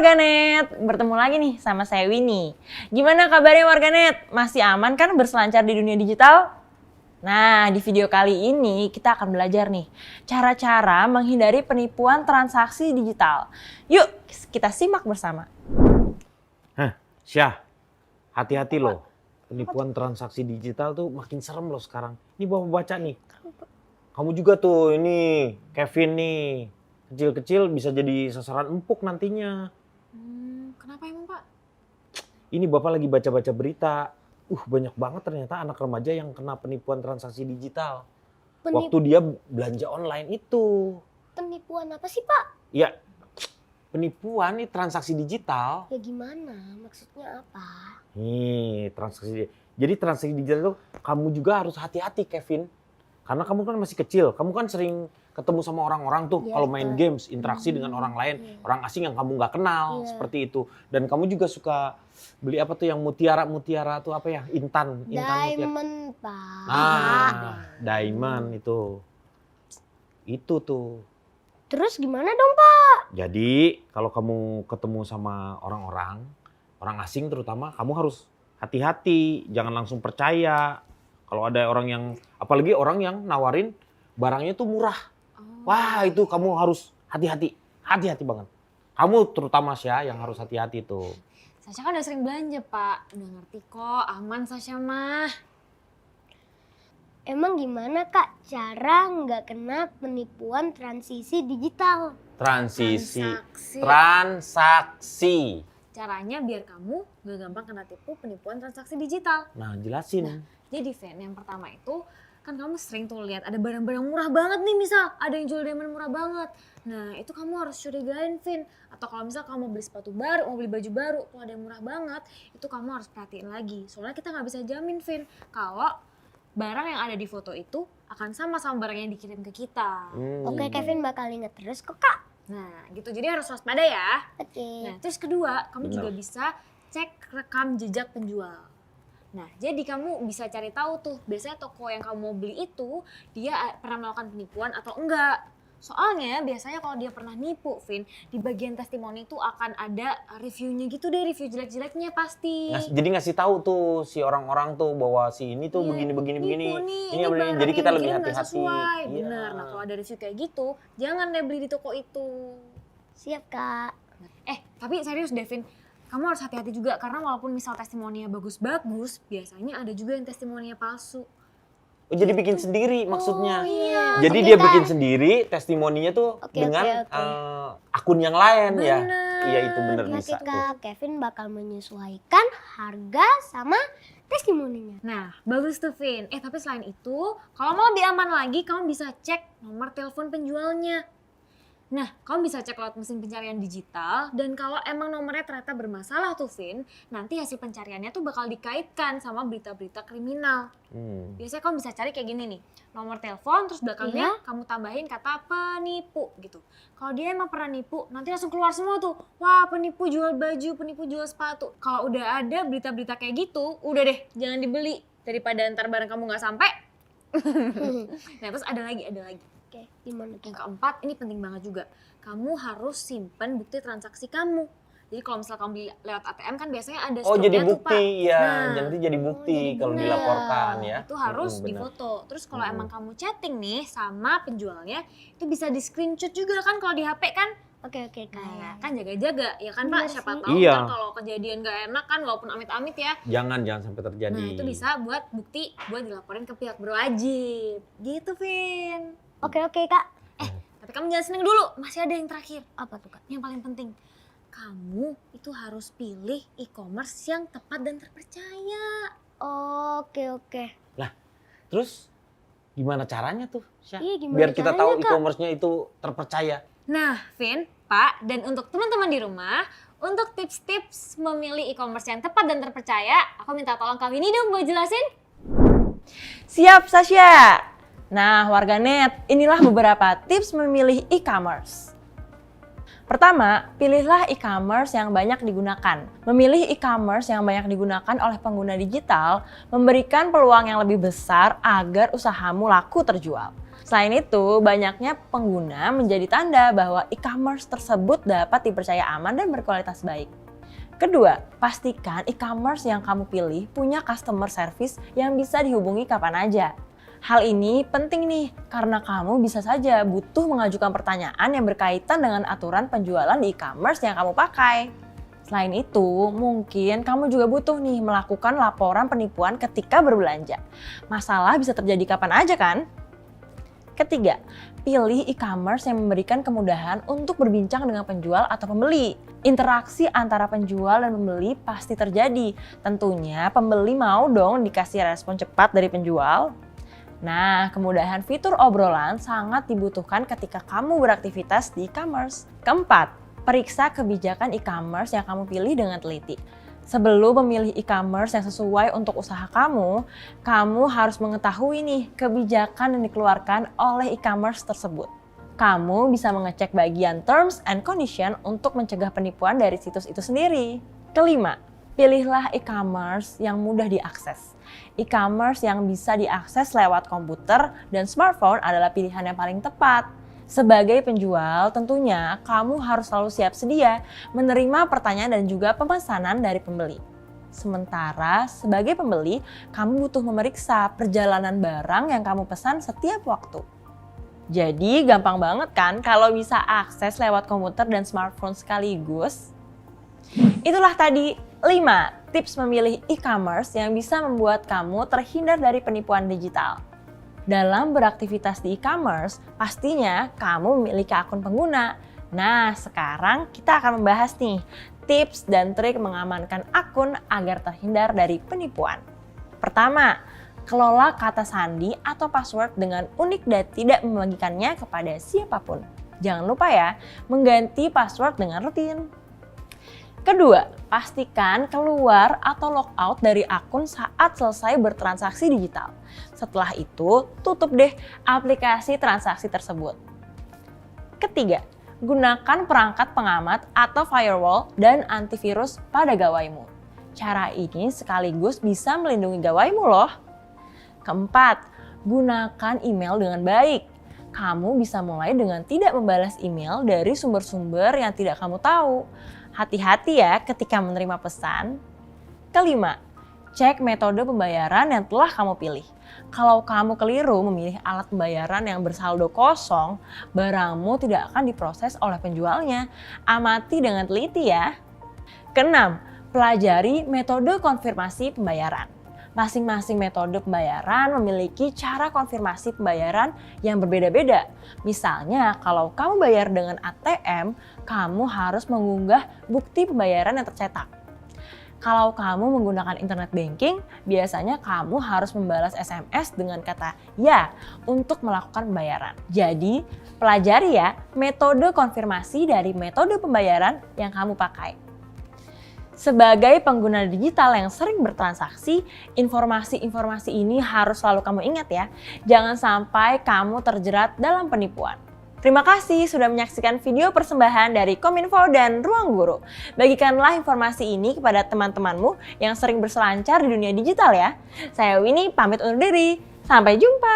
warganet, bertemu lagi nih sama saya Winnie. Gimana kabarnya warganet? Masih aman kan berselancar di dunia digital? Nah, di video kali ini kita akan belajar nih cara-cara menghindari penipuan transaksi digital. Yuk, kita simak bersama. Syah, hati-hati loh. Penipuan transaksi digital tuh makin serem loh sekarang. Ini Bapak baca nih. Kamu juga tuh, ini Kevin nih. Kecil-kecil bisa jadi sasaran empuk nantinya. Kenapa emang Pak? Ini Bapak lagi baca-baca berita. Banyak banget ternyata anak remaja yang kena penipuan transaksi digital. Waktu dia belanja online itu. Penipuan apa sih Pak? Ya, penipuan ini transaksi digital. Ya gimana? Maksudnya apa? Nih, transaksi. Jadi transaksi digital itu kamu juga harus hati-hati Kevin. Karena kamu kan masih kecil, kamu kan sering ketemu sama orang-orang tuh Ya, kalau main games, interaksi dengan orang lain, orang asing yang kamu nggak kenal, seperti itu. Dan kamu juga suka beli apa tuh yang mutiara tuh apa ya? Intan mutiara. Diamond Pak. Diamond itu. Itu tuh. Terus gimana dong Pak? Jadi kalau kamu ketemu sama orang asing terutama, kamu harus hati-hati, jangan langsung percaya. Kalau ada orang yang, apalagi orang yang nawarin barangnya tuh murah. Wah itu kamu harus hati-hati banget. Kamu terutama Sya yang harus hati-hati tuh. Sasha kan udah sering belanja Pak, udah ngerti kok, aman Sasha mah. Emang gimana Kak cara nggak kena penipuan transisi digital? Transaksi. Caranya biar kamu gak gampang kena tipu penipuan transaksi digital. Nah jelasin. Jadi Vin, yang pertama itu kan kamu sering tuh lihat ada barang-barang murah banget nih, misal ada yang jual diamond murah banget. Nah itu kamu harus curigain Vin. Atau kalau misal kamu mau beli sepatu baru, mau beli baju baru, kalau ada yang murah banget, itu kamu harus perhatiin lagi. Soalnya kita nggak bisa jamin Vin kalau barang yang ada di foto itu akan sama barang yang dikirim ke kita. Oke Kevin bakal inget terus kok Kak. Nah gitu, jadi harus waspada ya. Oke. Nah terus kedua, kamu Benar. juga bisa cek rekam jejak penjual. Nah jadi kamu bisa cari tahu tuh, biasanya toko yang kamu mau beli itu dia pernah melakukan penipuan atau enggak. Soalnya biasanya kalau dia pernah nipu, Vin, di bagian testimoni itu akan ada reviewnya gitu deh, review jelek-jeleknya pasti. Jadi ngasih tahu tuh si orang-orang tuh bahwa si ini tuh begini. Nipu nih, begini. barang Jadi kita yang lebih dikirim nggak hati-hati. sesuai. Iya. Bener, nah kalau ada review kayak gitu, jangan deh beli di toko itu. Siap Kak. Tapi serius Devin, kamu harus hati-hati juga karena walaupun misal testimoninya bagus-bagus, biasanya ada juga yang testimoninya palsu. Jadi bikin sendiri maksudnya. Iya. Jadi Oke, dia Kak. bikin sendiri testimoninya tuh Oke. dengan akun yang lain ya. Bener. Iya itu bener Oke bisa tuh. Kak, Kevin bakal menyesuaikan harga sama testimoninya. Nah, bagus tuh Vin. Tapi selain itu, kalau mau lebih aman lagi, kamu bisa cek nomor telepon penjualnya. Nah, kamu bisa cek lewat mesin pencarian digital, dan kalau emang nomornya ternyata bermasalah tuh Vin, nanti hasil pencariannya tuh bakal dikaitkan sama berita-berita kriminal. Biasanya kamu bisa cari kayak gini nih, nomor telepon terus belakangnya kamu tambahin kata penipu gitu. Kalau dia emang pernah nipu, nanti langsung keluar semua tuh, wah penipu jual baju, penipu jual sepatu. Kalau udah ada berita-berita kayak gitu, udah deh jangan dibeli, daripada ntar barang kamu nggak sampai. Nah terus ada lagi. Oke, gimana tuh? Yang keempat, ini penting banget juga. Kamu harus simpen bukti transaksi kamu. Jadi kalau misalnya kamu beli lewat ATM kan biasanya ada Oh stoknya jadi tuh, Pak. bukti ya, Nah, nanti jadi bukti kalau bener. dilaporkan ya. Itu harus Bener. difoto. Terus kalau emang kamu chatting nih sama penjualnya, itu bisa di screenshot juga kan kalau di HP kan. Oke Kak. Nah, kan jaga-jaga ya kan Bener Pak, siapa sih. tahu Iya. kan kalau kejadian gak enak kan walaupun amit-amit ya. Jangan sampai terjadi. Nah, itu bisa buat bukti buat dilaporin ke pihak berwajib. Gitu, Vin. Oke Kak. Tapi kamu jangan seneng dulu, masih ada yang terakhir. Apa tuh Kak? Yang paling penting, kamu itu harus pilih e-commerce yang tepat dan terpercaya. Oke. Terus gimana caranya tuh Syah? Iya, gimana Biar kita tahu caranya, Kak? e-commerce-nya itu terpercaya. Nah, Vin, Pak, dan untuk teman-teman di rumah, untuk tips-tips memilih e-commerce yang tepat dan terpercaya, aku minta tolong Kak Winnie dong buat jelasin. Siap Sasha. Nah warganet, inilah beberapa tips memilih e-commerce. Pertama, pilihlah e-commerce yang banyak digunakan. Memilih e-commerce yang banyak digunakan oleh pengguna digital memberikan peluang yang lebih besar agar usahamu laku terjual. Selain itu, banyaknya pengguna menjadi tanda bahwa e-commerce tersebut dapat dipercaya aman dan berkualitas baik. Kedua, pastikan e-commerce yang kamu pilih punya customer service yang bisa dihubungi kapan aja. Hal ini penting nih, karena kamu bisa saja butuh mengajukan pertanyaan yang berkaitan dengan aturan penjualan di e-commerce yang kamu pakai. Selain itu, mungkin kamu juga butuh nih melakukan laporan penipuan ketika berbelanja. Masalah bisa terjadi kapan aja kan? Ketiga, pilih e-commerce yang memberikan kemudahan untuk berbincang dengan penjual atau pembeli. Interaksi antara penjual dan pembeli pasti terjadi. Tentunya pembeli mau dong dikasih respon cepat dari penjual. Nah, kemudahan fitur obrolan sangat dibutuhkan ketika kamu beraktivitas di e-commerce. Keempat, periksa kebijakan e-commerce yang kamu pilih dengan teliti. Sebelum memilih e-commerce yang sesuai untuk usaha kamu harus mengetahui nih kebijakan yang dikeluarkan oleh e-commerce tersebut. Kamu bisa mengecek bagian terms and condition untuk mencegah penipuan dari situs itu sendiri. Kelima, pilihlah e-commerce yang mudah diakses. E-commerce yang bisa diakses lewat komputer dan smartphone adalah pilihan yang paling tepat. Sebagai penjual, tentunya kamu harus selalu siap sedia menerima pertanyaan dan juga pemesanan dari pembeli. Sementara sebagai pembeli, kamu butuh memeriksa perjalanan barang yang kamu pesan setiap waktu. Jadi gampang banget kan kalau bisa akses lewat komputer dan smartphone sekaligus? Itulah tadi 5 tips memilih e-commerce yang bisa membuat kamu terhindar dari penipuan digital. Dalam beraktivitas di e-commerce, pastinya kamu memiliki akun pengguna. Nah, sekarang kita akan membahas nih tips dan trik mengamankan akun agar terhindar dari penipuan. Pertama, kelola kata sandi atau password dengan unik dan tidak membagikannya kepada siapapun. Jangan lupa ya, mengganti password dengan rutin. Kedua, pastikan keluar atau logout dari akun saat selesai bertransaksi digital. Setelah itu, tutup deh aplikasi transaksi tersebut. Ketiga, gunakan perangkat pengamat atau firewall dan antivirus pada gawaimu. Cara ini sekaligus bisa melindungi gawaimu loh. Keempat, gunakan email dengan baik. Kamu bisa mulai dengan tidak membalas email dari sumber-sumber yang tidak kamu tahu. Hati-hati ya ketika menerima pesan. Kelima, cek metode pembayaran yang telah kamu pilih. Kalau kamu keliru memilih alat pembayaran yang bersaldo kosong, barangmu tidak akan diproses oleh penjualnya. Amati dengan teliti ya. Keenam, pelajari metode konfirmasi pembayaran. Masing-masing metode pembayaran memiliki cara konfirmasi pembayaran yang berbeda-beda. Misalnya, kalau kamu bayar dengan ATM, kamu harus mengunggah bukti pembayaran yang tercetak. Kalau kamu menggunakan internet banking, biasanya kamu harus membalas SMS dengan kata "ya" untuk melakukan pembayaran. Jadi, pelajari ya metode konfirmasi dari metode pembayaran yang kamu pakai. Sebagai pengguna digital yang sering bertransaksi, informasi-informasi ini harus selalu kamu ingat ya. Jangan sampai kamu terjerat dalam penipuan. Terima kasih sudah menyaksikan video persembahan dari Kominfo dan Ruang Guru. Bagikanlah informasi ini kepada teman-temanmu yang sering berselancar di dunia digital ya. Saya Winnie pamit undur diri. Sampai jumpa!